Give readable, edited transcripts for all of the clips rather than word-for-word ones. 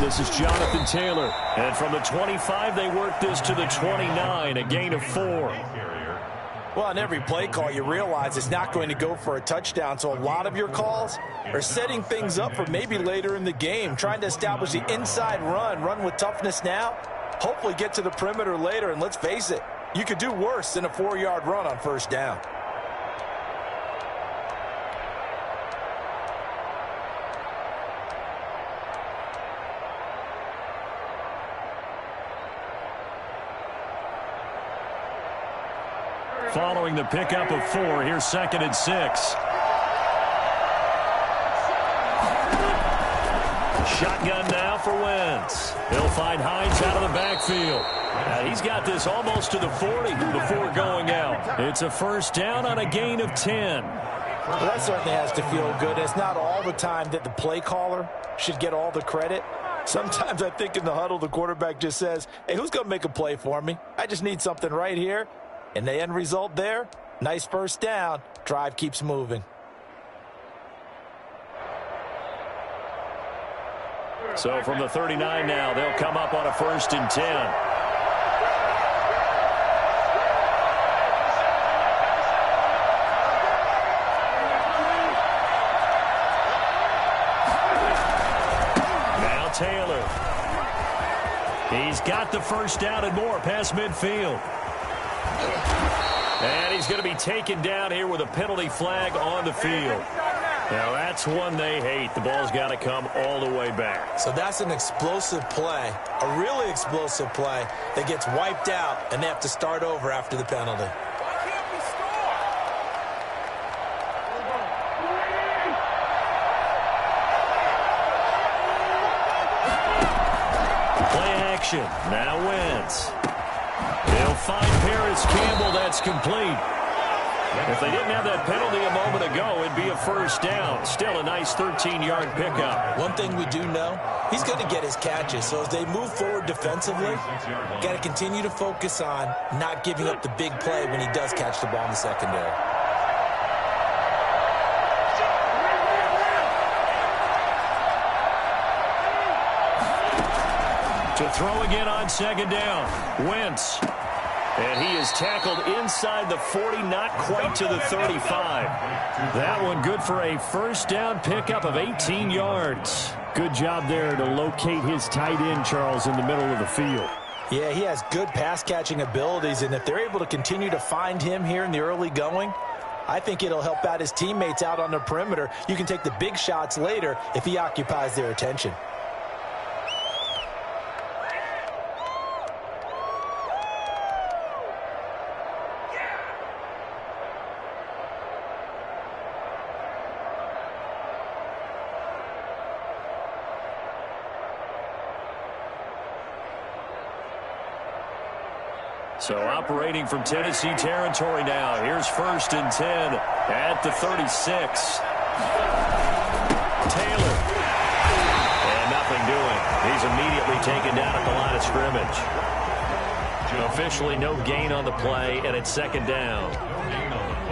This is Jonathan Taylor. And from the 25, they work this to the 29, a gain of 4. Well, on every play call, you realize it's not going to go for a touchdown, so a lot of your calls are setting things up for maybe later in the game, trying to establish the inside run with toughness now, hopefully get to the perimeter later, and let's face it, you could do worse than a 4-yard run on first down. Following the pickup of 4, here's 2nd and 6. Shotgun now for Wentz. He'll find Hines out of the backfield. He's got this almost to the 40 before going out. It's a first down on a gain of 10. Well, that certainly has to feel good. It's not all the time that the play caller should get all the credit. Sometimes I think in the huddle, the quarterback just says, hey, who's going to make a play for me? I just need something right here. And the end result there, nice first down. Drive keeps moving. So from the 39 now, they'll come up on a 1st and 10. Now Taylor. He's got the first down and more past midfield. And he's going to be taken down here with a penalty flag on the field. Now, that's one they hate. The ball's got to come all the way back. So that's an explosive play, a really explosive play that gets wiped out, and they have to start over after the penalty. Play action. Now Wentz. They'll find Paris Campbell. That's complete. If they didn't have that penalty a moment ago, it'd be a first down. Still a nice 13-yard pickup. One thing we do know, he's going to get his catches. So as they move forward defensively, got to continue to focus on not giving up the big play when he does catch the ball in the secondary. To throw again on 2nd down. Wentz. And he is tackled inside the 40, not quite to the 35. That one good for a first down pickup of 18 yards. Good job there to locate his tight end, Charles, in the middle of the field. Yeah, he has good pass-catching abilities, and if they're able to continue to find him here in the early going, I think it'll help out his teammates out on the perimeter. You can take the big shots later if he occupies their attention. So operating from Tennessee territory now. Here's 1st and 10 at the 36. Taylor. And nothing doing. He's immediately taken down at the line of scrimmage. Officially no gain on the play, and it's 2nd down.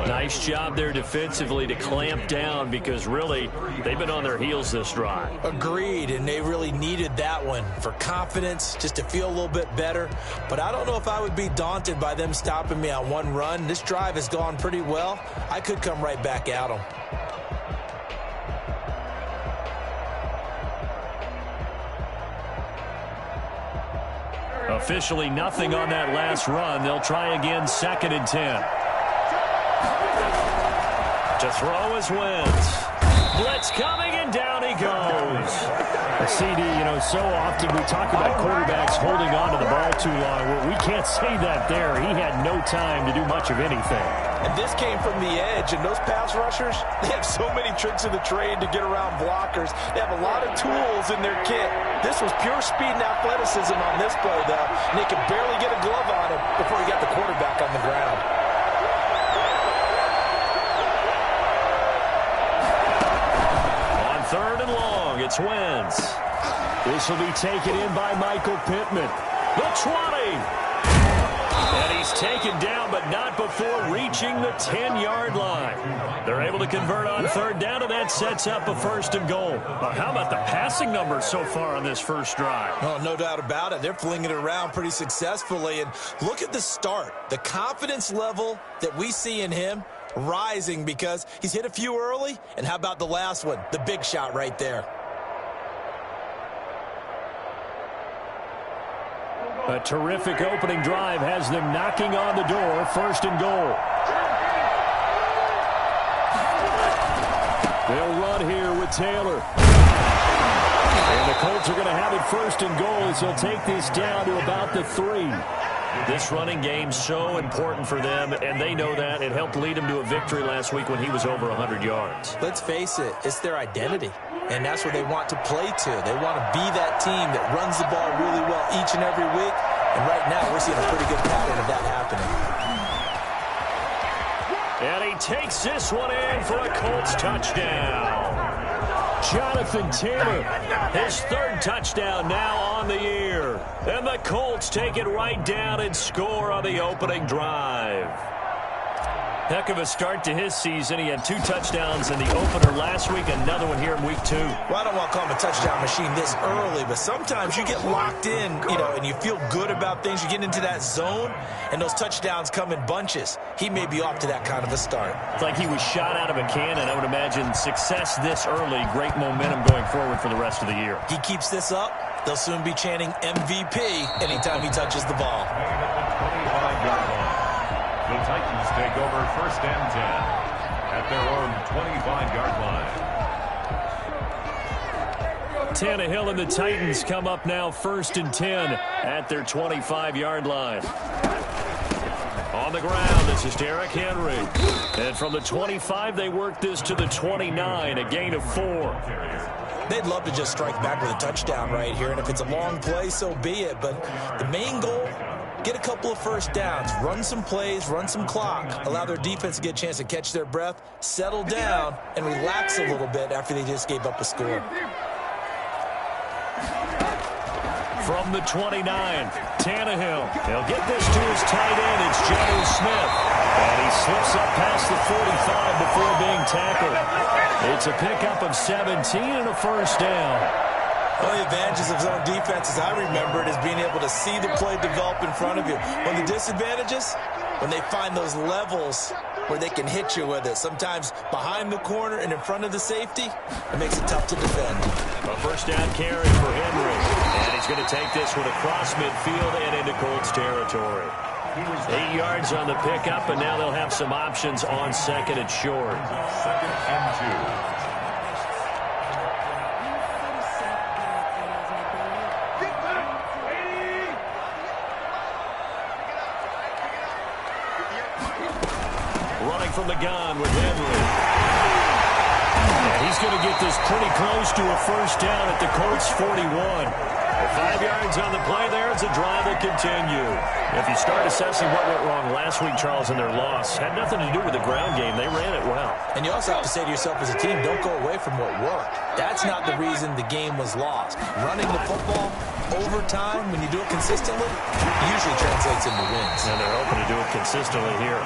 Nice job there defensively to clamp down because really they've been on their heels this drive. Agreed, and they really needed that one for confidence, just to feel a little bit better. But I don't know if I would be daunted by them stopping me on one run. This drive has gone pretty well. I could come right back at them. Officially nothing on that last run. They'll try again 2nd and 10. To throw is Wentz. Blitz coming, and down he goes. CD, so often we talk about quarterbacks holding on to the ball too long. Well, we can't say that there. He had no time to do much of anything. And this came from the edge, and those pass rushers, they have so many tricks of the trade to get around blockers. They have a lot of tools in their kit. This was pure speed and athleticism on this play, though, and they could barely get a glove on him before he got the quarterback on the ground. On 3rd and long, it's Wentz. This will be taken in by Michael Pittman. The 20. And he's taken down, but but not before reaching the 10-yard line. They're able to convert on third down, and that sets up a 1st and goal. How about the passing numbers so far on this first drive? Oh, no doubt about it. They're flinging it around pretty successfully. And look at the start. The confidence level that we see in him rising because he's hit a few early. And how about the last one? The big shot right there. A terrific opening drive has them knocking on the door. 1st and goal. They'll run here with Taylor. And the Colts are going to have it 1st and goal as they'll take this down to about the 3. This running game so important for them, and they know that. It helped lead them to a victory last week when he was over 100 yards. Let's face it, it's their identity, and that's what they want to play to. They want to be that team that runs the ball really well each and every week, and right now we're seeing a pretty good pattern of that happening. And he takes this one in for a Colts touchdown. Jonathan Taylor, his 3rd touchdown now on the year. And the Colts take it right down and score on the opening drive. Heck of a start to his season. He had 2 touchdowns in the opener last week, another one here in week 2. Well, I don't want to call him a touchdown machine this early, but sometimes you get locked in, and you feel good about things. You get into that zone, and those touchdowns come in bunches. He may be off to that kind of a start. It's like he was shot out of a cannon. I would imagine success this early, great momentum going forward for the rest of the year. He keeps this up, they'll soon be chanting MVP anytime he touches the ball. The Titans take over 1st and 10 at their own 25-yard line. Tannehill and the Titans come up now 1st and 10 at their 25-yard line. On the ground, this is Derrick Henry. And from the 25, they work this to the 29, a gain of 4. They'd love to just strike back with a touchdown right here, and if it's a long play, so be it. But the main goal, get a couple of 1st downs, run some plays, run some clock, allow their defense to get a chance to catch their breath, settle down, and relax a little bit after they just gave up a score. From the 29, Tannehill. He'll get this to his tight end. It's Jones Smith. And he slips up past the 45 before being tackled. It's a pickup of 17 and a 1st down. One of the advantages of zone defense, as I remember it, is being able to see the play develop in front of you. One of the disadvantages, when they find those levels where they can hit you with it, sometimes behind the corner and in front of the safety, it makes it tough to defend. A 1st down carry for Henry. And he's going to take this one across midfield and into Colts territory. 8 yards on the pickup, and now they'll have some options on 2nd and short. 2nd and 2. From the gun with Henry. And he's going to get this pretty close to a 1st down at the Colts 41. 5 yards on the play there as the drive will continue. If you start assessing what went wrong last week, Charles, in their loss, had nothing to do with the ground game. They ran it well. And you also have to say to yourself as a team, don't go away from what worked. That's not the reason the game was lost. Running the football over time, when you do it consistently, usually translates into wins. And they're hoping to do it consistently here.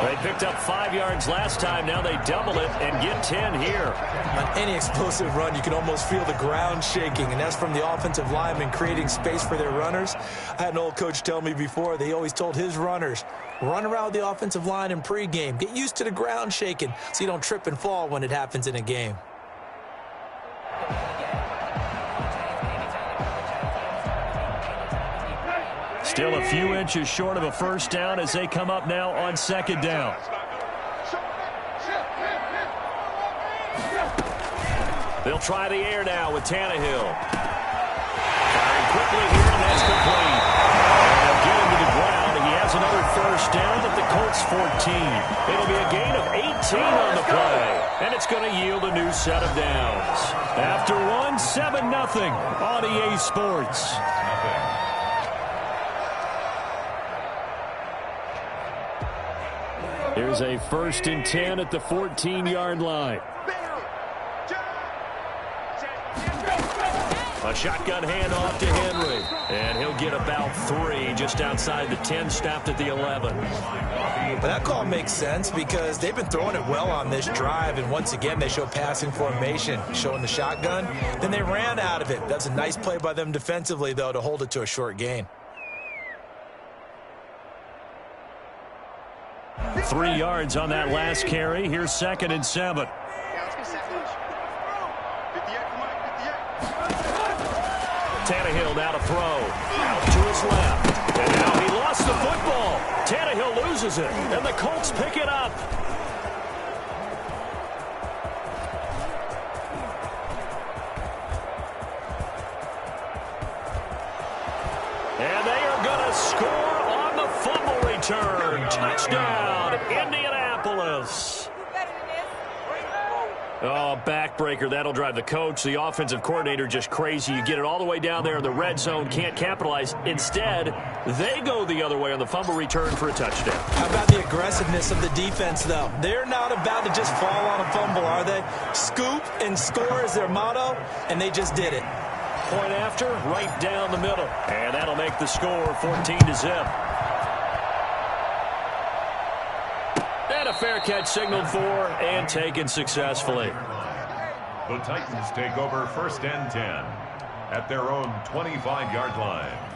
They picked up 5 yards last time. Now they double it and get 10 here. On any explosive run, you can almost feel the ground shaking, and that's from the offensive linemen creating space for their runners. I had an old coach tell me before, they always told his runners, run around the offensive line in pregame. Get used to the ground shaking so you don't trip and fall when it happens in a game. Still a few inches short of a 1st down as they come up now on 2nd down. They'll try the air now with Tannehill. Firing quickly here, and that's complete. And they'll get him to the ground, and he has another 1st down at the Colts 14. It'll be a gain of 18 on the play, and it's going to yield a new set of downs. After one, 7-0 on EA Sports. Here's a 1st and 10 at the 14-yard line. A A shotgun handoff to Henry. And he'll get about 3 just outside the 10, stopped at the 11. But that call makes sense because they've been throwing it well on this drive, and once again they show passing formation, showing the shotgun. Then they ran out of it. That's a nice play by them defensively, though, to hold it to a short gain. 3 yards on that last carry. Here's 2nd and 7. Tannehill now to throw. Out to his left. And now he lost the football. Tannehill loses it. And the Colts pick it up. And they are going to score on the fumble return. Touchdown, Indianapolis. Oh, backbreaker. That'll drive the coach, the offensive coordinator, just crazy. You get it all the way down there in the red zone, can't capitalize. Instead, they go the other way on the fumble return for a touchdown. How about the aggressiveness of the defense, though? They're not about to just fall on a fumble, are they? Scoop and score is their motto, and they just did it. Point after, right down the middle. And that'll make the score 14-0. And a fair catch signaled for and taken successfully. The Titans take over 1st and 10 at their own 25-yard line.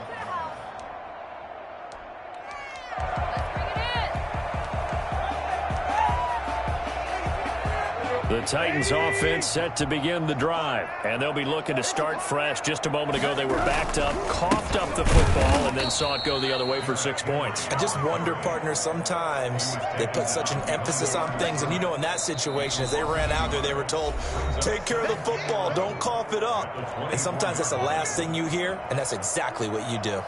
The Titans offense set to begin the drive, and they'll be looking to start fresh. Just a moment ago, they were backed up, coughed up the football, and then saw it go the other way for 6 points. I just wonder, partner, sometimes they put such an emphasis on things, and you know in that situation, as they ran out there, they were told, take care of the football, don't cough it up. And sometimes that's the last thing you hear, and that's exactly what you do.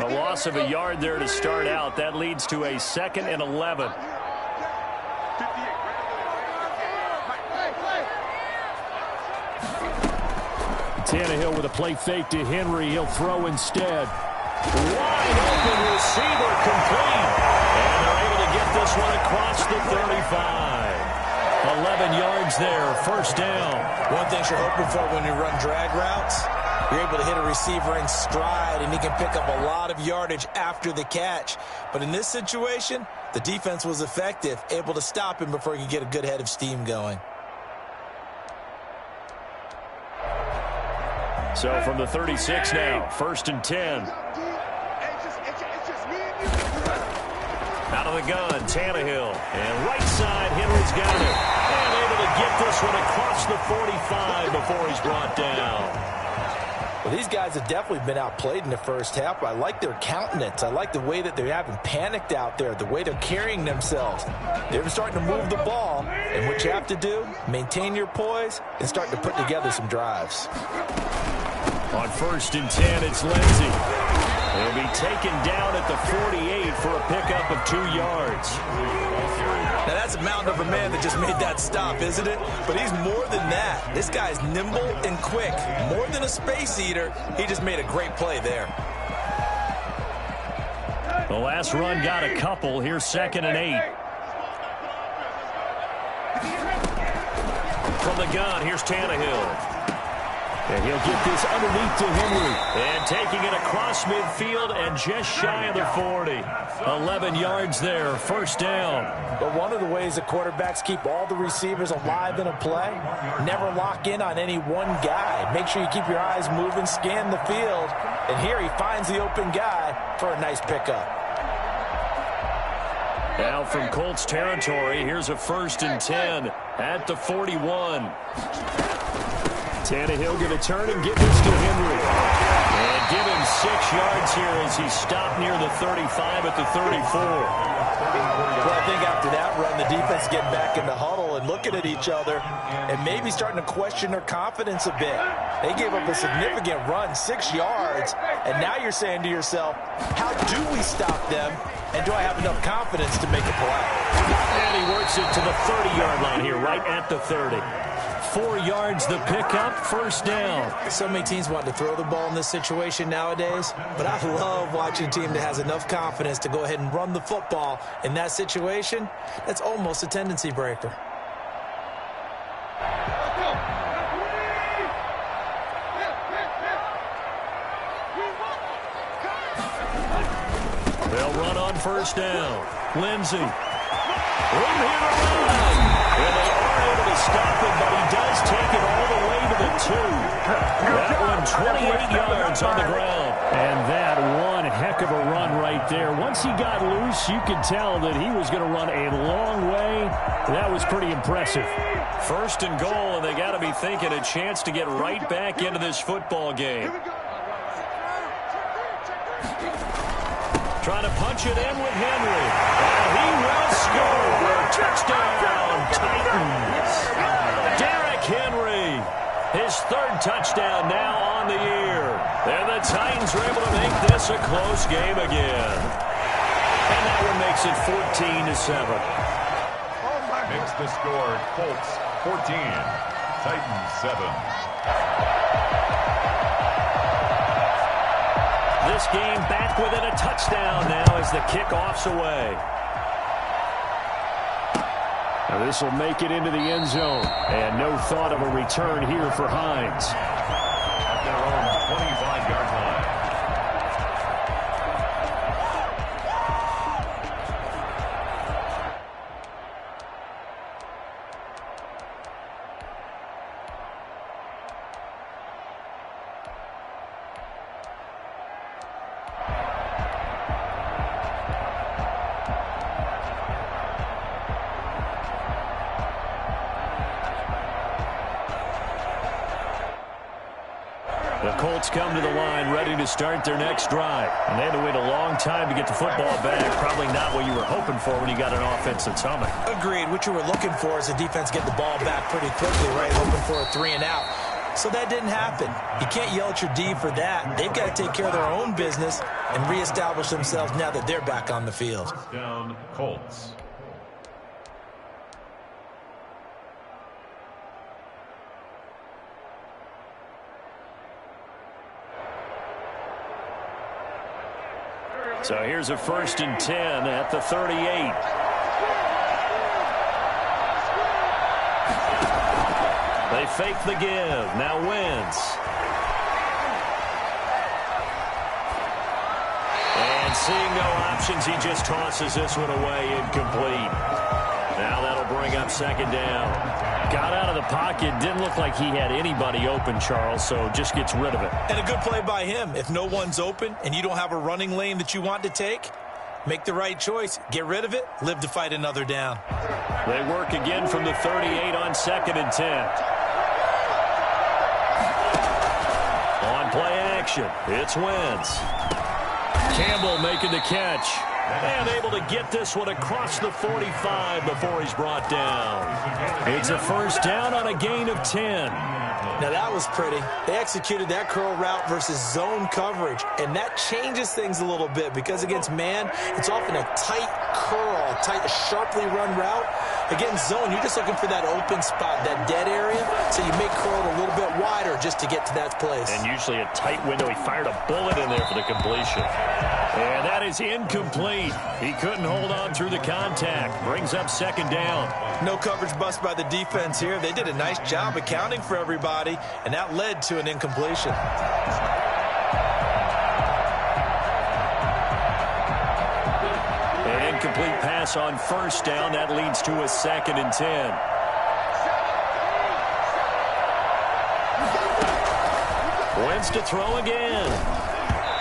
A loss of a yard there to start out. That leads to a 2nd and 11. Tannehill with a play fake to Henry. He'll throw instead. Wide open receiver complete. And they're able to get this one across the 35. 11 yards there, 1st down. One thing you're hoping for when you run drag routes, you're able to hit a receiver in stride, and he can pick up a lot of yardage after the catch. But in this situation, the defense was effective, able to stop him before he could get a good head of steam going. So from the 36 now, 1st and 10. Out of the gun, Tannehill. And right side, Henry's got it. And able to get this one across the 45 before he's brought down. Well, these guys have definitely been outplayed in the first half. I like their countenance. I like the way that they haven't panicked out there, the way they're carrying themselves. They're starting to move the ball, and what you have to do, maintain your poise and start to put together some drives. On 1st and 10, it's Lindsey. He'll be taken down at the 48 for a pickup of 2 yards. Now, that's a mountain of a man that just made that stop, isn't it? But he's more than that. This guy's nimble and quick. More than a space eater, he just made a great play there. The last run got a couple. Here's 2nd and 8. From the gun, here's Tannehill. And he'll get this underneath to Henry. And taking it across midfield and just shy of the 40. 11 yards there, 1st down. But one of the ways the quarterbacks keep all the receivers alive in a play, never lock in on any one guy. Make sure you keep your eyes moving, scan the field. And here he finds the open guy for a nice pickup. Now from Colts territory, here's a 1st and 10 at the 41. Tannehill going to turn and give this to Henry. And give him 6 yards here as he stopped near the 35 at the 34. Well, I think after that run, the defense getting back in the huddle and looking at each other and maybe starting to question their confidence a bit. They gave up a significant run, 6 yards, and now you're saying to yourself, how do we stop them, and do I have enough confidence to make a play? And he works it to the 30-yard line here, right at the 30. 4 yards the pickup, first down. So many teams want to throw the ball in this situation nowadays, but I love watching a team that has enough confidence to go ahead and run the football in that situation. That's almost a tendency breaker. They'll run on first down. Lindsey. Room here to run. And they are able to stop him, but he does take it all the way to the 2. That one 28 yards on the ground. And that one heck of a run right there. Once he got loose, you could tell that he was going to run a long way. That was pretty impressive. First and goal, and they got to be thinking a chance to get right back into this football game. Trying to punch it in with Henry. And he will score. Touchdown, Titans. Derrick Henry. His 3rd touchdown now on the year. And the Titans are able to make this a close game again. And that one makes it 14-7. Makes the score Colts 14, Titans 7. This game back within a touchdown now as the kickoff's away. Now this will make it into the end zone. And no thought of a return here for Hines. At their own 25-yard line. The Colts come to the line ready to start their next drive. And they had to wait a long time to get the football back. Probably not what you were hoping for when you got an offense that's humming. Agreed. What you were looking for is the defense get the ball back pretty quickly, right? Hoping for a 3 and out. So that didn't happen. You can't yell at your D for that. They've got to take care of their own business and reestablish themselves now that they're back on the field. Down Colts. So here's a 1st and 10 at the 38. They fake the give. Now Wentz. And seeing no options, he just tosses this one away, incomplete. Now that'll bring up 2nd down. Got out of the pocket. Didn't look like he had anybody open, Charles, so just gets rid of it. And a good play by him. If no one's open and you don't have a running lane that you want to take, make the right choice. Get rid of it. Live to fight another down. They work again from the 38 on 2nd and 10. On play action, it's Wentz. Campbell making the catch. And able to get this one across the 45 before he's brought down. It's a 1st down on a gain of 10. Now that was pretty. They executed that curl route versus zone coverage, and that changes things a little bit because against man, it's often a tight curl, a sharply run route. Against zone, you're just looking for that open spot, that dead area, so you make curl a little bit wider just to get to that place. And usually a tight window. He fired a bullet in there for the completion. And that is incomplete. He couldn't hold on through the contact. Brings up 2nd down. No coverage bust by the defense here. They did a nice job accounting for everybody, and that led to an incompletion. An incomplete pass on 1st down. That leads to a 2nd and 10. Wentz to throw again.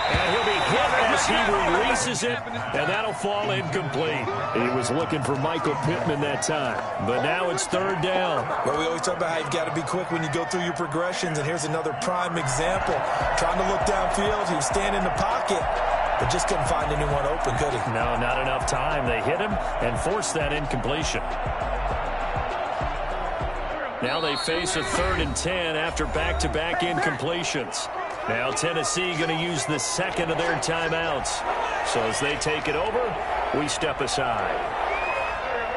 And he'll be hit as he releases it, and that'll fall incomplete. He was looking for Michael Pittman that time, but now it's 3rd down. Well, we always talk about how you've got to be quick when you go through your progressions, and here's another prime example. Trying to look downfield, he was standing in the pocket, but just couldn't find anyone open, could he? No, not enough time. They hit him and forced that incompletion. Now they face a 3rd and 10 after back-to-back incompletions. Now Tennessee going to use the 2nd of their timeouts. So as they take it over, we step aside.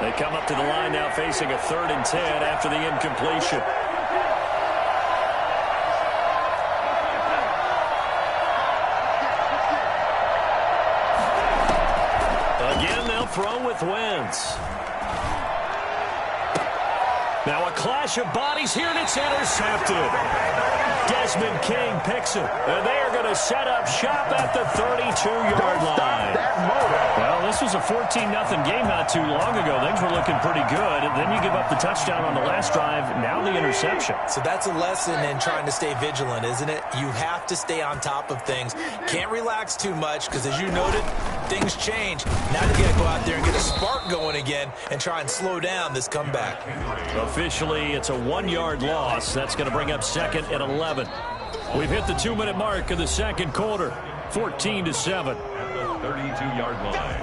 They come up to the line now facing a 3rd and 10 after the incompletion. with Wentz. Now a clash of bodies here, and it's intercepted. Desmond King picks it, and they are going to set up shop at the 32-yard line. Well, this was a 14-0 game not too long ago. Things were looking pretty good. And then you give up the touchdown on the last drive, now the interception. So that's a lesson in trying to stay vigilant, isn't it? You have to stay on top of things. Can't relax too much because, as you noted, things change. Now you got to go out there and get a spark going again and try and slow down this comeback. Officially, it's a 1-yard loss. That's going to bring up second and 11. We've hit the 2-minute mark of the second quarter, 14-7. 32-yard line.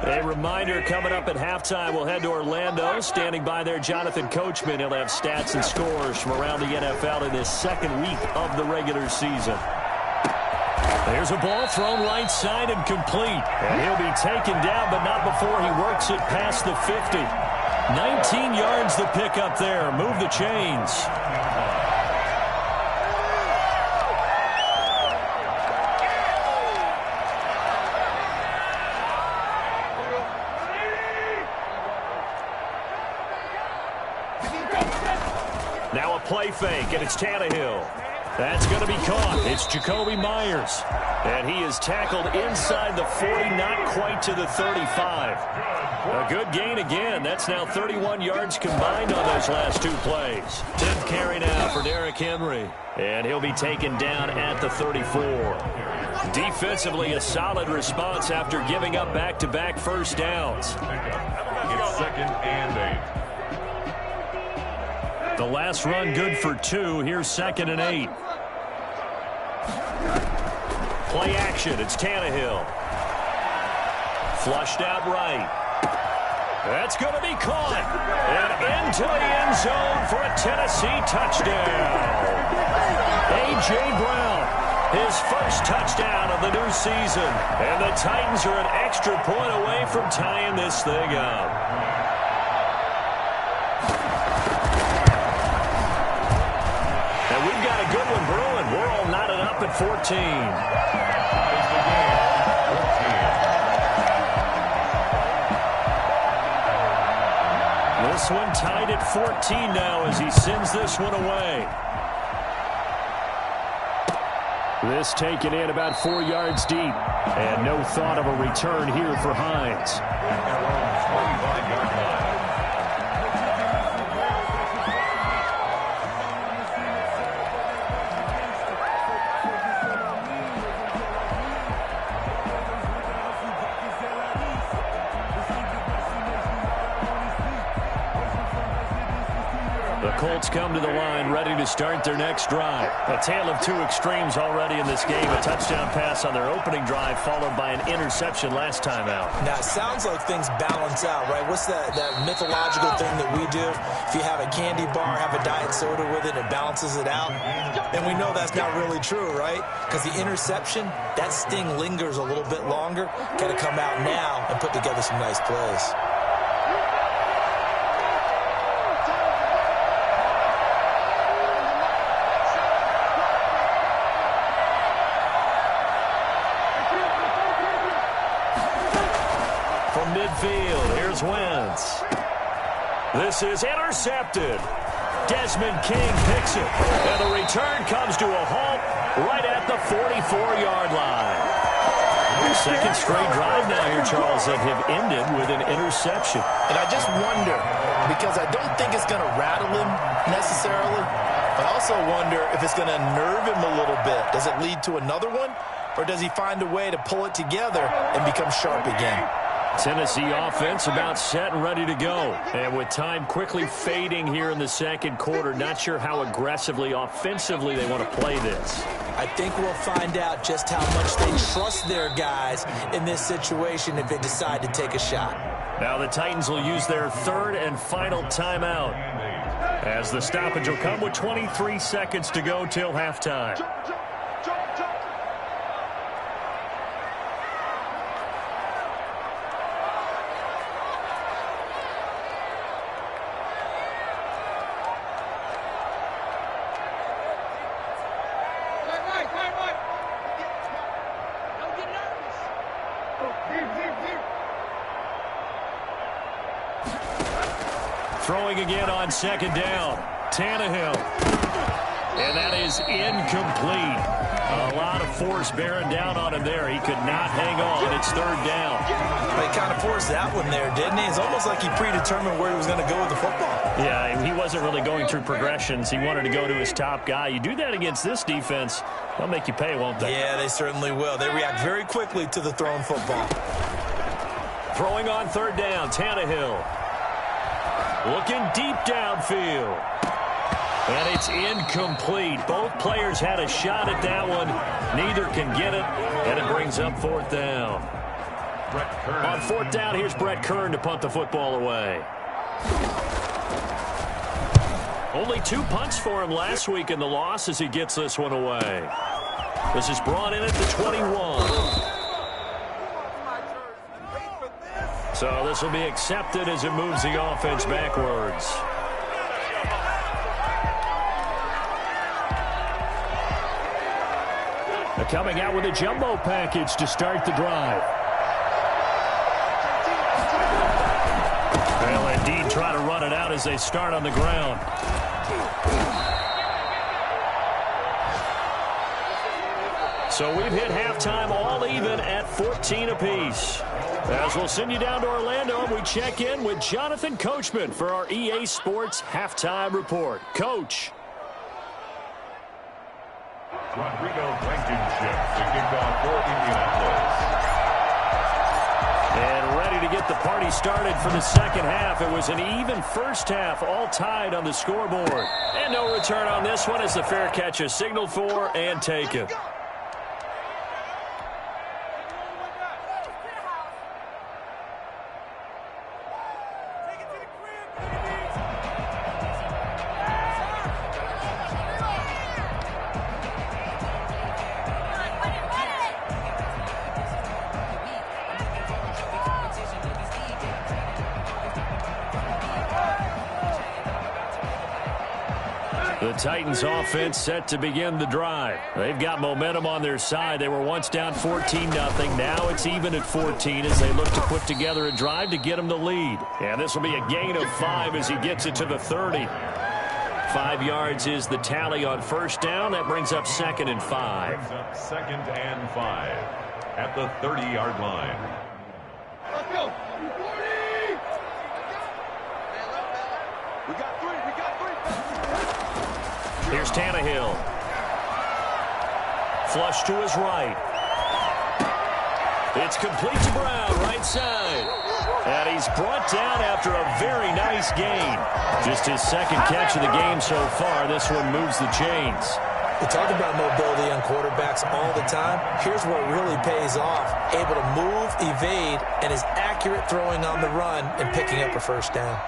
A reminder, coming up at halftime, we'll head to Orlando. Standing by there, Jonathan Coachman. He'll have stats and scores from around the NFL in this second week of the regular season. There's a ball thrown right side and complete. And he'll be taken down, but not before he works it past the 50. 19 yards the pickup there. Move the chains. Now a play fake, and it's Tannehill. That's going to be caught. It's Jacoby Myers. And he is tackled inside the 40, not quite to the 35. A good gain again. That's now 31 yards combined on those last two plays. 10th carry now for Derrick Henry. And he'll be taken down at the 34. Defensively, a solid response after giving up back-to-back first downs. It's second and 8. The last run good for 2. Here's second and 8. Play action. It's Tannehill. Flushed out right. That's going to be caught. And into the end zone for a Tennessee touchdown. A.J. Brown, his first touchdown of the new season. And the Titans are an extra point away from tying this thing up. And we've got a good one brewing. We're all knotted up at 14. This one tied at 14 now as he sends this one away. This taken in about 4 yards deep. And no thought of a return here for Hines. 25-yard line. Colts come to the line ready to start their next drive. A tale of two extremes already in this game. A touchdown pass on their opening drive followed by an interception last time out. Now, it sounds like things balance out, right? What's that mythological thing that we do? If you have a candy bar, have a diet soda with it, it balances it out. And we know that's not really true, right? Because the interception, that sting lingers a little bit longer. Got to come out now and put together some nice plays. Midfield, here's Wentz. This is intercepted. Desmond King picks it. And the return comes to a halt right at the 44-yard line. Second straight drive now here, Charles, that have ended with an interception. And I just wonder, because I don't think it's going to rattle him necessarily, but I also wonder if it's going to nerve him a little bit. Does it lead to another one? Or does he find a way to pull it together and become sharp again? Tennessee offense about set and ready to go. And with time quickly fading here in the second quarter, not sure how aggressively, offensively they want to play this. I think we'll find out just how much they trust their guys in this situation if they decide to take a shot. Now the Titans will use their third and final timeout, as the stoppage will come with 23 seconds to go till halftime. Throwing again on second down. Tannehill. And that is incomplete. A lot of force bearing down on him there. He could not hang on. It's third down. They kind of forced that one there, didn't he? It's almost like he predetermined where he was going to go with the football. Yeah, he wasn't really going through progressions. He wanted to go to his top guy. You do that against this defense, they'll make you pay, won't they? Yeah, they certainly will. They react very quickly to the thrown football. Throwing on third down, Tannehill. Looking deep downfield. And it's incomplete. Both players had a shot at that one. Neither can get it, and it brings up fourth down. On fourth down, here's Brett Kern to punt the football away. Only 2 punts for him last week in the loss as he gets this one away. This is brought in at the 21. So this will be accepted as it moves the offense backwards. They're coming out with a jumbo package to start the drive. They'll indeed try to run it out as they start on the ground. So we've hit halftime all even at 14 apiece. As we'll send you down to Orlando, and we check in with Jonathan Coachman for our EA Sports Halftime Report. Coach. Rodrigo Blankenship to kick off for Indianapolis. And ready to get the party started for the second half. It was an even first half, all tied on the scoreboard. And no return on this one as the fair catch is signaled for and taken. The Titans offense set to begin the drive. They've got momentum on their side. They were once down 14-0. Now it's even at 14 as they look to put together a drive to get them the lead. And this will be a gain of 5 as he gets it to the 30. 5 yards is the tally on first down. That brings up 2nd and 5. Brings up 2nd and 5 at the 30-yard line. Let's go. 40. We got 3. Here's Tannehill. Flush to his right. It's complete to Brown, right side. And he's brought down after a very nice gain. Just his second catch of the game so far. This one moves the chains. We talk about mobility on quarterbacks all the time. Here's what really pays off. Able to move, evade, and is accurate throwing on the run and picking up a first down.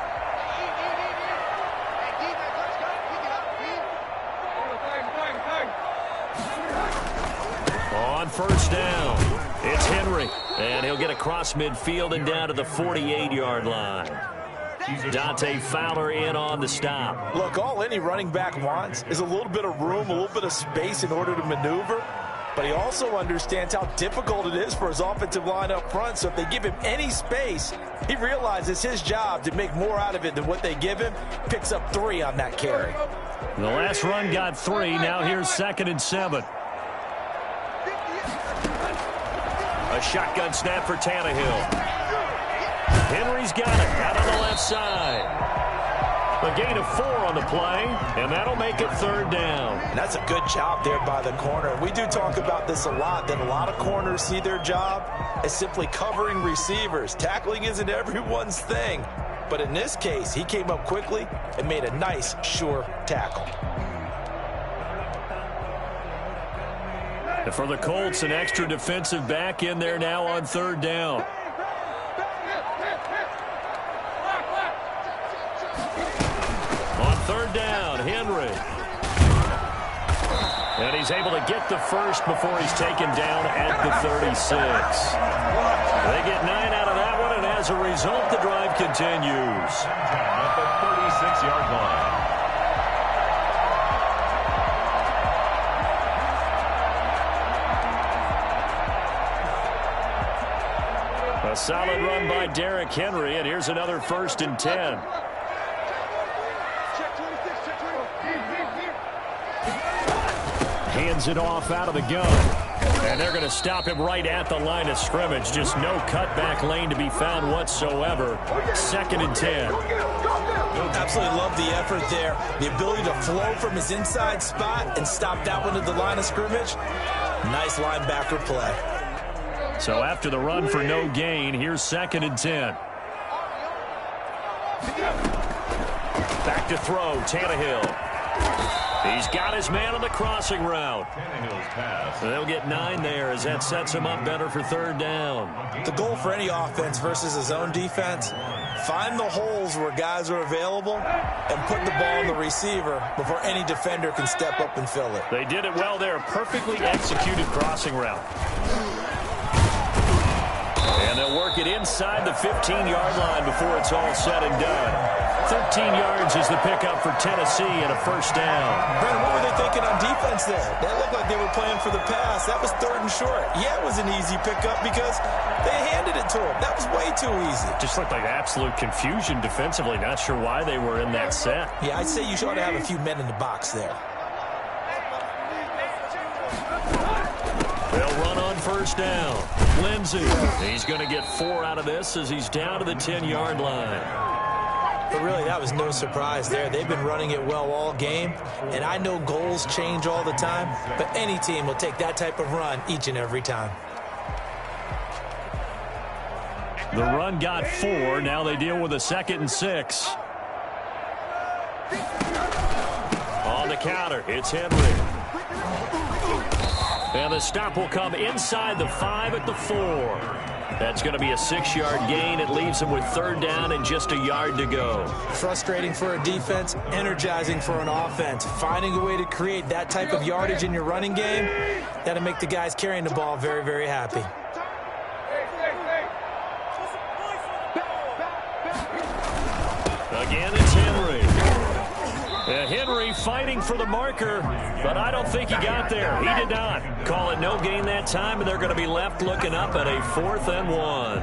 On first down, it's Henry. And he'll get across midfield and down to the 48-yard line. Dante Fowler in on the stop. Look, all any running back wants is a little bit of room, a little bit of space in order to maneuver. But he also understands how difficult it is for his offensive line up front. So if they give him any space, he realizes his job to make more out of it than what they give him. Picks up 3 on that carry. The last run got 3. Now here's 2nd and 7. A shotgun snap for Tannehill. Henry's got it out on the left side. A gain of 4 on the play, and that'll make it 3rd down. And that's a good job there by the corner. We do talk about this a lot, that a lot of corners see their job as simply covering receivers. Tackling isn't everyone's thing. But in this case, he came up quickly and made a nice, sure tackle. And for the Colts, an extra defensive back in there now on 3rd down. On 3rd down, Henry. And he's able to get the first before he's taken down at the 36. They get 9 out of that one, and as a result, the drive continues. At the 36-yard line. A solid run by Derrick Henry, and here's another 1st and 10. Hands it off out of the gun. And they're going to stop him right at the line of scrimmage. Just no cutback lane to be found whatsoever. 2nd and 10. Absolutely love the effort there. The ability to flow from his inside spot and stop that one at the line of scrimmage. Nice linebacker play. So after the run for no gain, here's 2nd and 10. Back to throw, Tannehill. He's got his man on the crossing route. They'll get 9 there as that sets him up better for 3rd down. The goal for any offense versus his own defense, find the holes where guys are available and put the ball on the receiver before any defender can step up and fill it. They did it well there. Perfectly executed crossing route. And they'll work it inside the 15-yard line before it's all said and done. 13 yards is the pickup for Tennessee and a 1st down. Brandon, what were they thinking on defense there? They looked like they were playing for the pass. That was 3rd and short. Yeah, it was an easy pickup because they handed it to him. That was way too easy. Just looked like absolute confusion defensively. Not sure why they were in that set. Yeah, I'd say you should have a few men in the box there. They'll run on 1st down. Lindsey, he's going to get 4 out of this as he's down to the 10-yard line. But really, that was no surprise there. They've been running it well all game, and I know goals change all the time, but any team will take that type of run each and every time. The run got 4. Now they deal with a 2nd and 6. On the counter, it's Henry. And the stop will come inside the 5 at the 4. That's going to be a 6-yard gain. It leaves them with 3rd down and just a yard to go. Frustrating for a defense, energizing for an offense. Finding a way to create that type of yardage in your running game, that'll make the guys carrying the ball very, very happy. Again, it's Henry. Henry fighting for the marker, but I don't think he got there. He did not. Call it no gain that time, and they're going to be left looking up at a 4th and 1.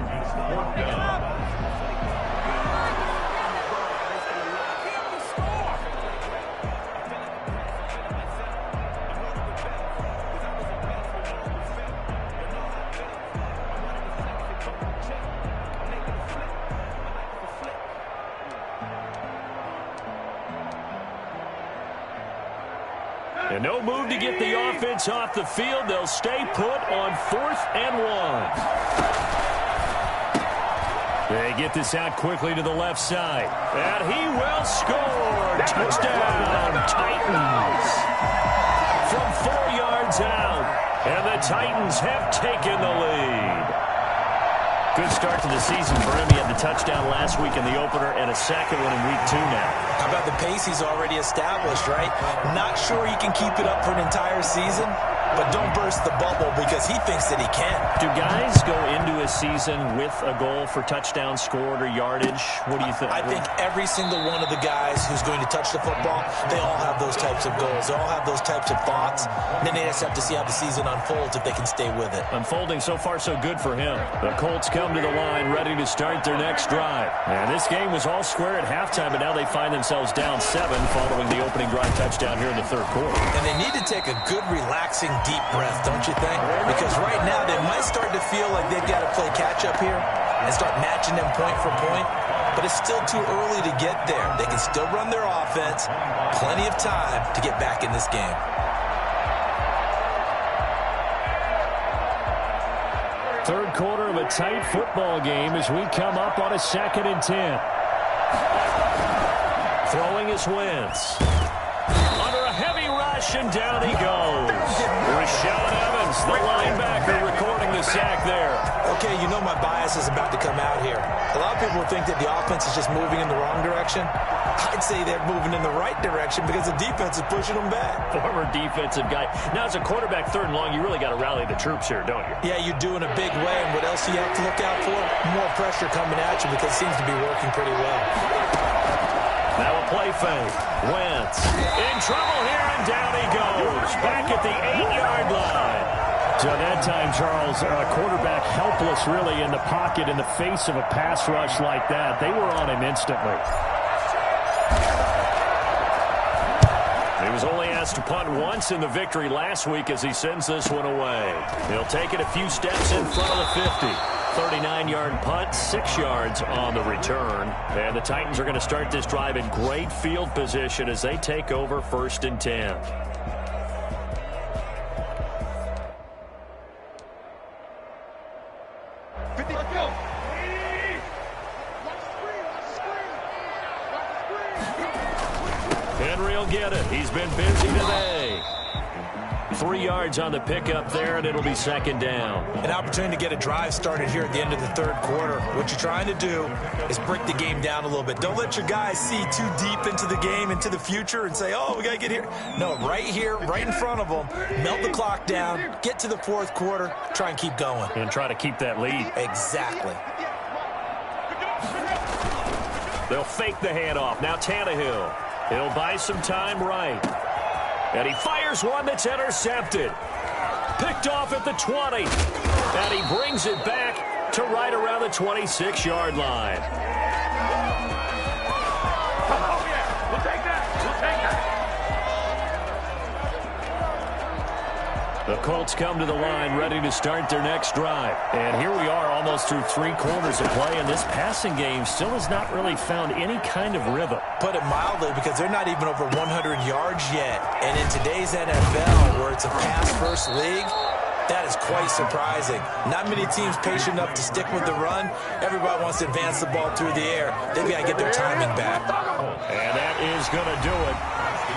And no move to get the offense off the field. They'll stay put on 4th and 1. They get this out quickly to the left side. And he will score. Touchdown, Titans. From 4 yards out. And the Titans have taken the lead. Good start to the season for him. He had the touchdown last week in the opener and a 2nd one in week 2 now. How about the pace he's already established, right? Not sure he can keep it up for an entire season, but don't burst the bubble because he thinks that he can. Do guys go into a season with a goal for touchdown scored or yardage? What do you think? I think every single one of the guys who's going to touch the football, they all have those types of goals. They all have those types of thoughts. And then they just have to see how the season unfolds if they can stay with it. Unfolding so far so good for him. The Colts come to the line ready to start their next drive. And this game was all square at halftime, but now they find themselves down 7 following the opening drive touchdown here in the 3rd quarter. And they need to take a good, relaxing, deep breath, don't you think? Because right now they might start to feel like they've got to play catch-up here and start matching them point for point. But it's still too early to get there. They can still run their offense. Plenty of time to get back in this game. Third quarter of a tight football game as we come up on a 2nd and 10. Throwing is Wentz. Under a heavy rush, and down he goes. Rashaan Evans, the linebacker, recording the sack there. Okay, you know my bias is about to come out here. A lot of people think that the offense is just moving in the wrong direction. I'd say they're moving in the right direction because the defense is pushing them back. Former defensive guy. Now, as a quarterback 3rd and long, you really got to rally the troops here, don't you? Yeah, you do in a big way. And what else do you have to look out for? More pressure coming at you because it seems to be working pretty well. Now a play fake. Wentz in trouble here, and down he goes. Back at the 8-yard line. So that time, Charles, quarterback helpless really in the pocket in the face of a pass rush like that. They were on him instantly. He was only has to punt once in the victory last week as he sends this one away. He'll take it a few steps in front of the 50. 39-yard punt, 6 yards on the return. And the Titans are going to start this drive in great field position as they take over 1st and 10. Henry will get it. He's been busy today. 3 yards on the pickup there, and it'll be 2nd down. An opportunity to get a drive started here at the end of the 3rd quarter. What you're trying to do is break the game down a little bit. Don't let your guys see too deep into the game, into the future, and say, oh, we got to get here. No, right here, right in front of them, melt the clock down, get to the 4th quarter, try and keep going. And try to keep that lead. Exactly. They'll fake the handoff. Now Tannehill. He'll buy some time right. And he fires one that's intercepted. Picked off at the 20. And he brings it back to right around the 26-yard line. Oh, yeah. We'll take that. We'll take that. The Colts come to the line ready to start their next drive. And here we are almost through 3 quarters of play, and this passing game still has not really found any kind of rhythm. Put it mildly, because they're not even over 100 yards yet. And in today's NFL, where it's a pass-first league, that is quite surprising. Not many teams patient enough to stick with the run. Everybody wants to advance the ball through the air. They've got to get their timing back. And that is going to do it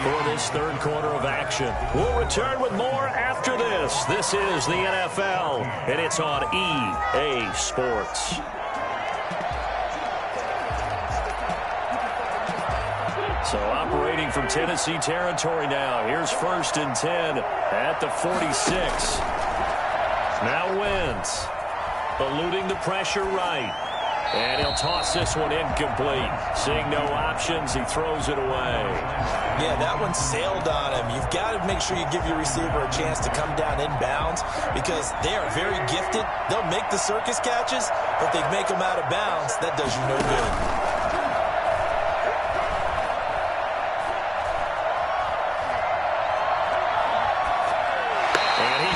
for this 3rd quarter of action. We'll return with more after this. This is the NFL, and it's on EA Sports. So operating from Tennessee territory now. Here's 1st and 10 at the 46. Now Wentz, eluding the pressure right. And he'll toss this one incomplete. Seeing no options, he throws it away. Yeah, that one sailed on him. You've got to make sure you give your receiver a chance to come down inbounds because they are very gifted. They'll make the circus catches, but if they make them out of bounds, that does you no good.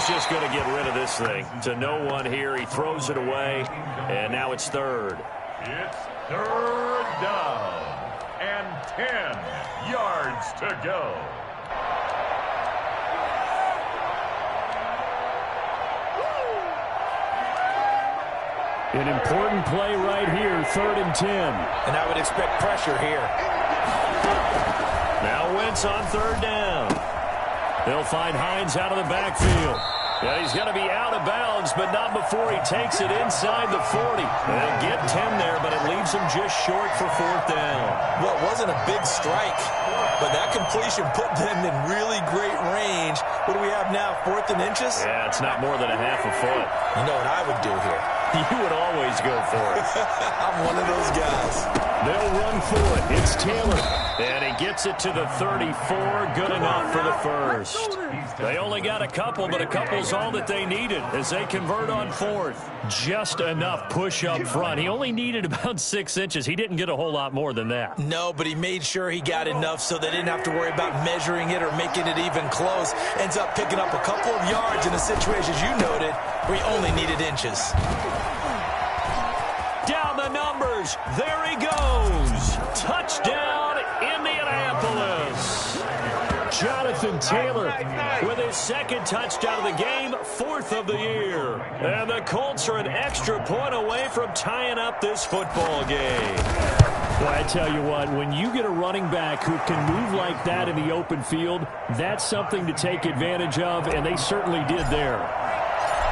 Just going to get rid of this thing to no one here. He throws it away, and now it's 3rd. It's 3rd down and 10 yards to go. An important play right here, 3rd and 10. And I would expect pressure here. Now Wentz on 3rd down. They'll find Hines out of the backfield. Yeah, he's going to be out of bounds, but not before he takes it inside the 40. They'll get 10 there, but it leaves him just short for 4th down. Well, it wasn't a big strike, but that completion put them in really great range. What do we have now, 4th and inches? Yeah, it's not more than a half a foot. You know what I would do here? You would always go for it. I'm one of those guys. They'll run for it. It's Taylor. And he gets it to the 34. Good enough for the 1st. They only got a couple, but a couple's all that they needed as they convert on 4th. Just enough push up front. He only needed about 6 inches. He didn't get a whole lot more than that. No, but he made sure he got enough so they didn't have to worry about measuring it or making it even close. Ends up picking up a couple of yards in a situation, as you noted, where he only needed inches. Down the numbers. There he goes. Touchdown, Indianapolis. Jonathan Taylor with his 2nd touchdown of the game, 4th of the year. And the Colts are an extra point away from tying up this football game. Well, I tell you what, when you get a running back who can move like that in the open field, that's something to take advantage of, and they certainly did there.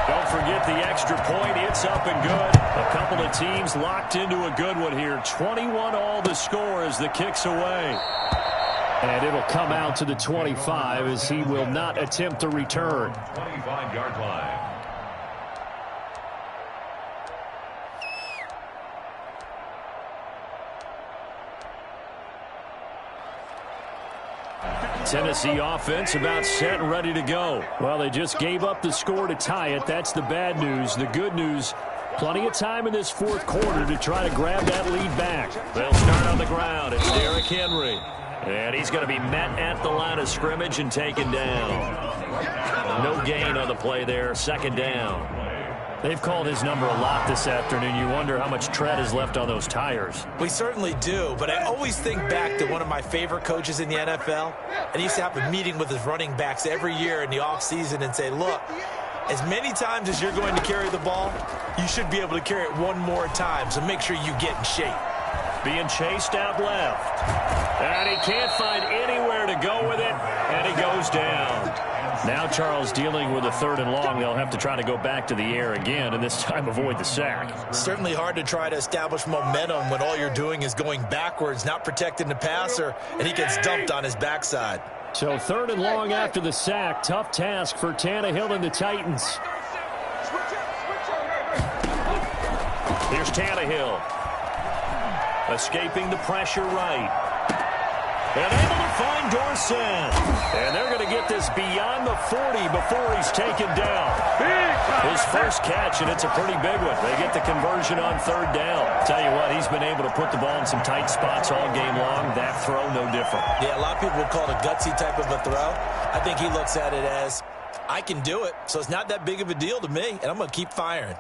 Don't forget the extra point. It's up and good. A couple of teams locked into a good one here. 21 all the score as the kick's away. And it'll come out to the 25 as he will not attempt to return. 25-yard line. Tennessee offense about set and ready to go. Well, they just gave up the score to tie it. That's the bad news. The good news, plenty of time in this 4th quarter to try to grab that lead back. They'll start on the ground. It's Derrick Henry. And he's going to be met at the line of scrimmage and taken down. No gain on the play there. Second down. They've called his number a lot this afternoon. You wonder how much tread is left on those tires. We certainly do, but I always think back to one of my favorite coaches in the NFL. And he used to have a meeting with his running backs every year in the offseason and say, look, as many times as you're going to carry the ball, you should be able to carry it one more time, so make sure you get in shape. Being chased out left. And he can't find anywhere to go with it, and he goes down. Now Charles dealing with a 3rd and long. They'll have to try to go back to the air again, and this time avoid the sack. Certainly hard to try to establish momentum when all you're doing is going backwards, not protecting the passer, and he gets dumped on his backside. So 3rd and long after the sack. Tough task for Tannehill and the Titans. Here's Tannehill. Escaping the pressure right. And able to find Dorsett. And they're going to get this beyond the 40 before he's taken down. His first catch, and it's a pretty big one. They get the conversion on 3rd down. Tell you what, he's been able to put the ball in some tight spots all game long. That throw, no different. Yeah, a lot of people would call it a gutsy type of a throw. I think he looks at it as, I can do it, so it's not that big of a deal to me, and I'm going to keep firing.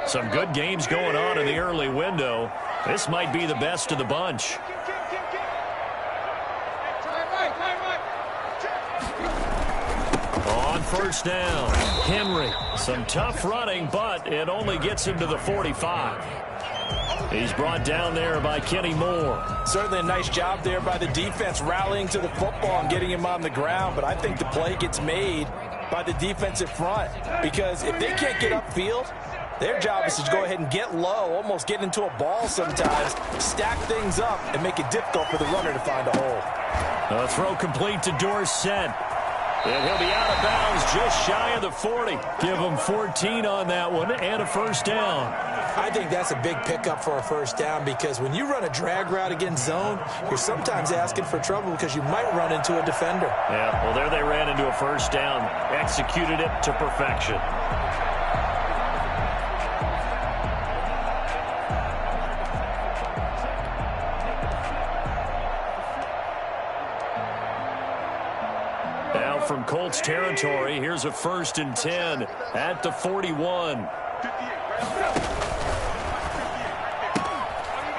Some good games going on in the early window. This might be the best of the bunch. On 1st down, Henry. Some tough running, but it only gets him to the 45. He's brought down there by Kenny Moore. Certainly a nice job there by the defense rallying to the football and getting him on the ground, but I think the play gets made by the defensive front because if they can't get upfield, their job is to go ahead and get low, almost get into a ball sometimes, stack things up, and make it difficult for the runner to find a hole. A throw complete to Dorsett. And he'll be out of bounds just shy of the 40. Give him 14 on that one and a 1st down. I think that's a big pickup for a 1st down because when you run a drag route against zone, you're sometimes asking for trouble because you might run into a defender. Yeah, well, there they ran into a 1st down. Executed it to perfection. From Colts territory, here's a 1st and 10 at the 41.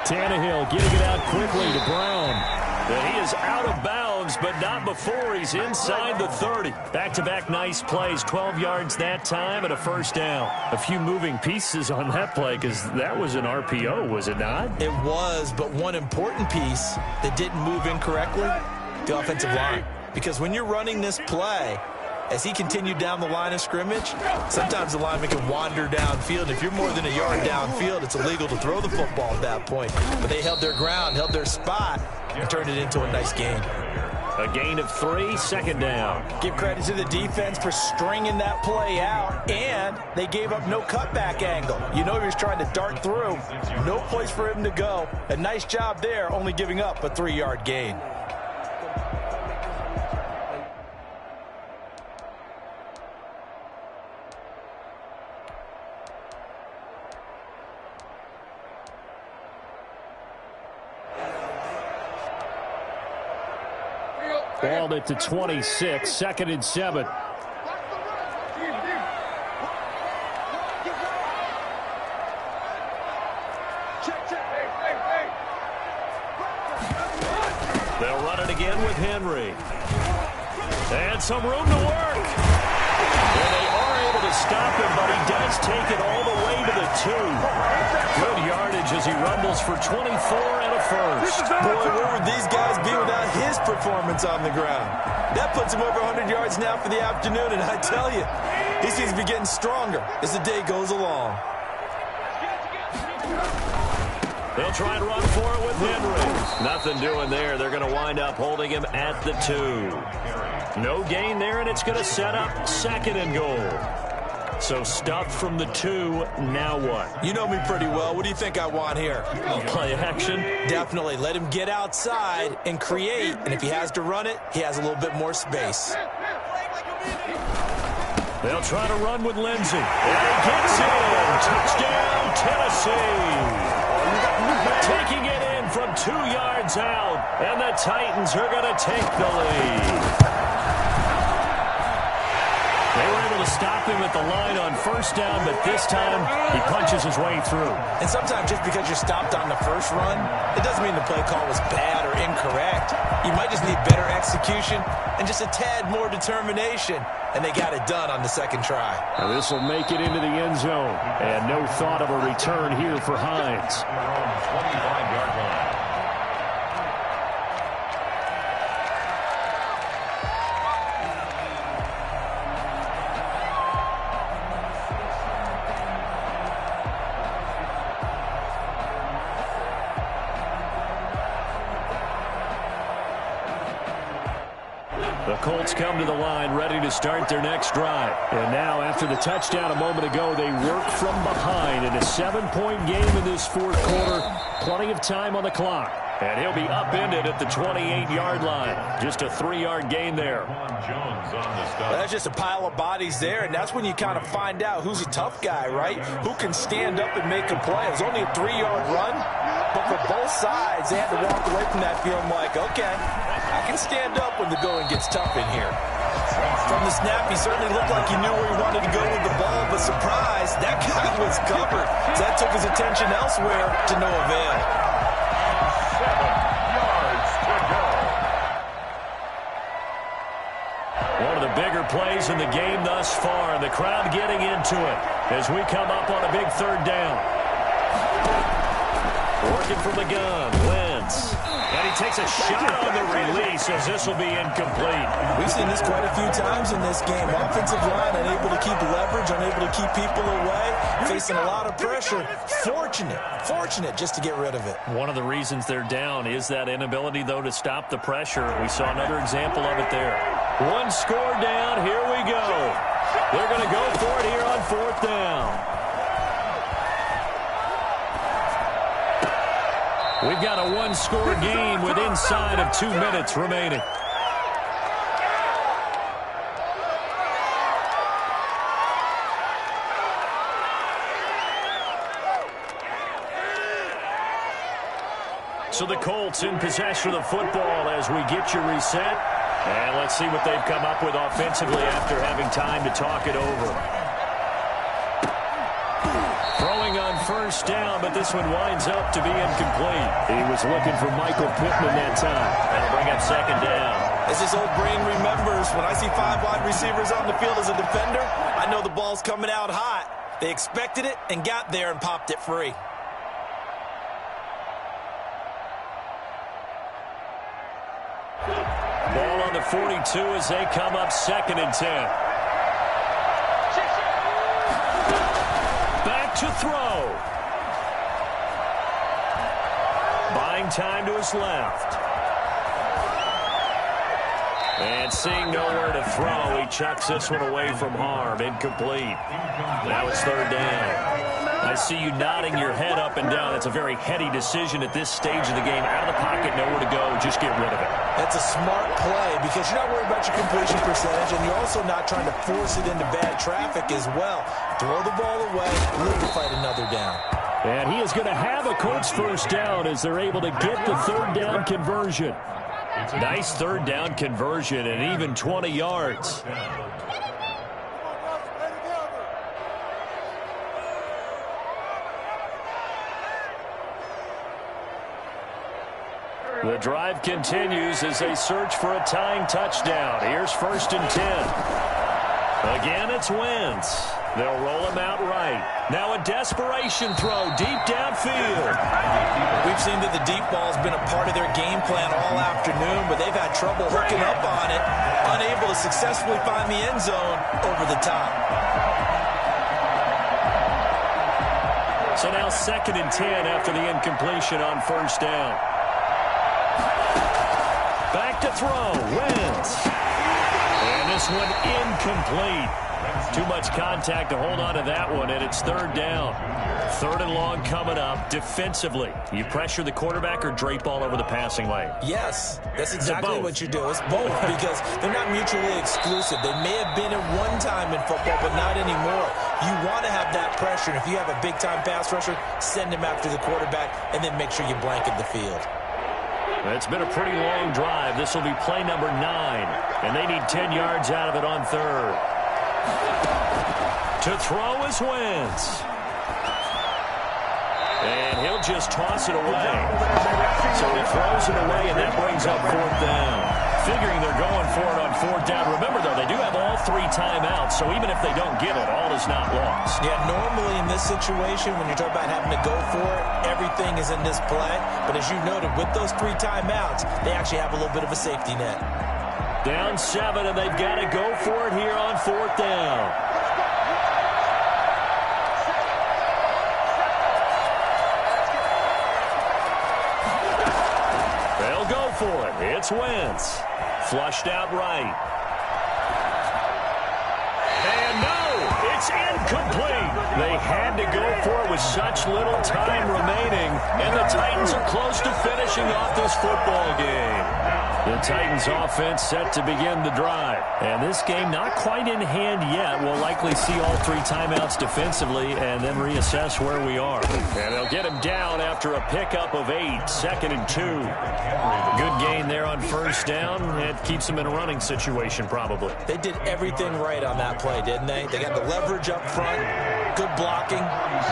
Tannehill getting it out quickly to Brown. And he is out of bounds, but not before he's inside the 30. Back-to-back nice plays, 12 yards that time and a 1st down. A few moving pieces on that play because that was an RPO, was it not? It was, but one important piece that didn't move incorrectly, the offensive line. Because when you're running this play, as he continued down the line of scrimmage, sometimes the lineman can wander downfield. If you're more than a yard downfield, it's illegal to throw the football at that point. But they held their ground, held their spot, and turned it into a nice gain. A gain of 3, 2nd down. Give credit to the defense for stringing that play out, and they gave up no cutback angle. You know he was trying to dart through. No place for him to go. A nice job there, only giving up a 3-yard gain. Balled it to 26, 2nd and 7. They'll run it again with Henry. And some room to work. And they are able to stop him, but he does take it all the way to the 2. Good yardage as he rumbles for 24 and a 1st. Boy, where would these guys be without his performance on the ground? That puts him over 100 yards now for the afternoon, and I tell you, he seems to be getting stronger as the day goes along. They'll try and run for it with Henry. Nothing doing there. They're going to wind up holding him at the 2. No gain there, and it's going to set up 2nd and goal. So stuffed from the 2, now what? You know me pretty well. What do you think I want here? Play action? Definitely. Let him get outside and create, and if he has to run it, he has a little bit more space. They'll try to run with Lindsey. And he gets in. Touchdown, Tennessee. Taking it in from 2 yards out. And the Titans are going to take the lead. They were able to stop him at the line on first down, but this time he punches his way through. And sometimes just because you're stopped on the first run, it doesn't mean the play call was bad or incorrect. You might just need better execution and just a tad more determination. And they got it done on the second try. Now this will make it into the end zone. And no thought of a return here for Hines. 25-yard line. The Colts come to the line ready to start their next drive. And now after the touchdown a moment ago, they work from behind in a 7-point game in this fourth quarter. Plenty of time on the clock. And he'll be upended at the 28-yard line. Just a 3-yard gain there. That's just a pile of bodies there, and that's when you kind of find out who's a tough guy, right? Who can stand up and make a play. It was only a 3-yard run, but for both sides, they had to walk away from that feeling like, okay, I can stand up when the going gets tough in here. From the snap, he certainly looked like he knew where he wanted to go with the ball, but surprise, that guy was covered. So that took his attention elsewhere to no avail. 7 yards to go. One of the bigger plays in the game thus far. The crowd getting into it as we come up on a big third down. Working from the gun, Wentz. And he takes a shot on the release as this will be incomplete. We've seen this quite a few times in this game. Offensive line unable to keep leverage, unable to keep people away, facing a lot of pressure. Fortunate just to get rid of it. One of the reasons they're down is that inability, though, to stop the pressure. We saw another example of it there. One score down. Here we go. They're going to go for it here on fourth down. We've got a one-score game with inside of 2 minutes remaining. So the Colts in possession of the football as we get you reset. And let's see what they've come up with offensively after having time to talk it over. Throwing on first down, but this one winds up to be incomplete. He was looking for Michael Pittman that time. That'll bring up second down. As this old brain remembers, when I see 5 wide receivers on the field as a defender, I know the ball's coming out hot. They expected it and got there and popped it free. Ball on the 42 as they come up 2nd and 10. Back to throw. Buying time to his left. And seeing nowhere to throw, he chucks this one away from harm. Incomplete. Now it's 3rd down. I see you nodding your head up and down. That's a very heady decision at this stage of the game. Out of the pocket, nowhere to go. Just get rid of it. That's a smart play because you're not worried about your completion percentage, and you're also not trying to force it into bad traffic as well. Throw the ball away, look to fight another down. And he is going to have a Colts first down as they're able to get the 3rd down conversion. Nice 3rd down conversion and even 20 yards. The drive continues as they search for a tying touchdown. Here's 1st and 10. Again, it's Wentz. They'll roll him out right. Now a desperation throw deep downfield. We've seen that the deep ball's been a part of their game plan all afternoon, but they've had trouble hooking up on it, unable to successfully find the end zone over the top. So now 2nd and 10 after the incompletion on first down. Back to throw, Wentz. And this one incomplete. Too much contact to hold on to that one, and it's third down. Third and long coming up. Defensively, you pressure the quarterback or drape all over the passing lane? Yes, that's exactly what you do. It's both because they're not mutually exclusive. They may have been at one time in football, but not anymore. You want to have that pressure, and if you have a big-time pass rusher, send him after the quarterback, and then make sure you blanket the field. It's been a pretty long drive. This will be play number 9, and they need 10 yards out of it on third. To throw is Wentz. And he'll just toss it away. So he throws it away, and that brings up fourth down. Figuring they're going for it on fourth down. Remember, though, they do have all 3 timeouts, so even if they don't get it, all is not lost. Yeah, normally in this situation, when you're talking about having to go for it, everything is in this play. But as you noted, with those 3 timeouts, they actually have a little bit of a safety net. Down 7, and they've got to go for it here on fourth down. They'll go for it. It's Wentz. Flushed out right. And no, it's incomplete. They had to go for it with such little time remaining, and the Titans are close to finishing off this football game. The Titans offense set to begin the drive. And this game not quite in hand yet. We'll likely see all 3 timeouts defensively and then reassess where we are. And they'll get him down after a pickup of 8, 2nd and 2. Good gain there on first down. It keeps them in a running situation probably. They did everything right on that play, didn't they? They got the leverage up front, good blocking,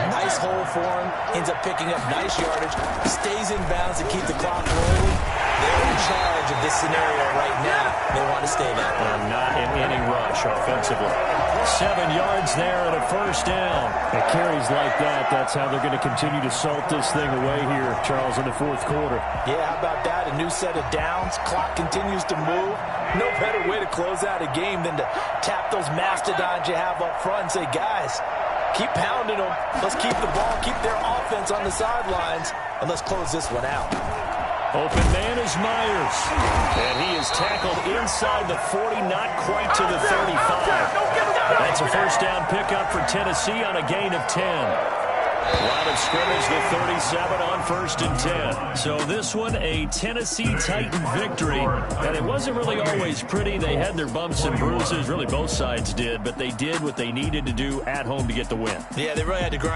nice hole for him, ends up picking up nice yardage, stays in bounds to keep the clock rolling. They're in charge of this scenario right now. They want to stay that way. They're not in any rush offensively. 7 yards there and a first down. At carries like that, that's how they're going to continue to salt this thing away here, Charles, in the fourth quarter. Yeah, how about that? A new set of downs. Clock continues to move. No better way to close out a game than to tap those mastodons you have up front and say, guys, keep pounding them. Let's keep the ball, keep their offense on the sidelines, and let's close this one out. Open man is Myers. And he is tackled inside the 40, not quite to the 35. That's a first down pickup for Tennessee on a gain of 10. Line of scrimmage, the 37 on 1st and 10. So this one, a Tennessee Titan victory. And it wasn't really always pretty. They had their bumps and bruises. Really, both sides did. But they did what they needed to do at home to get the win. Yeah, they really had to grind.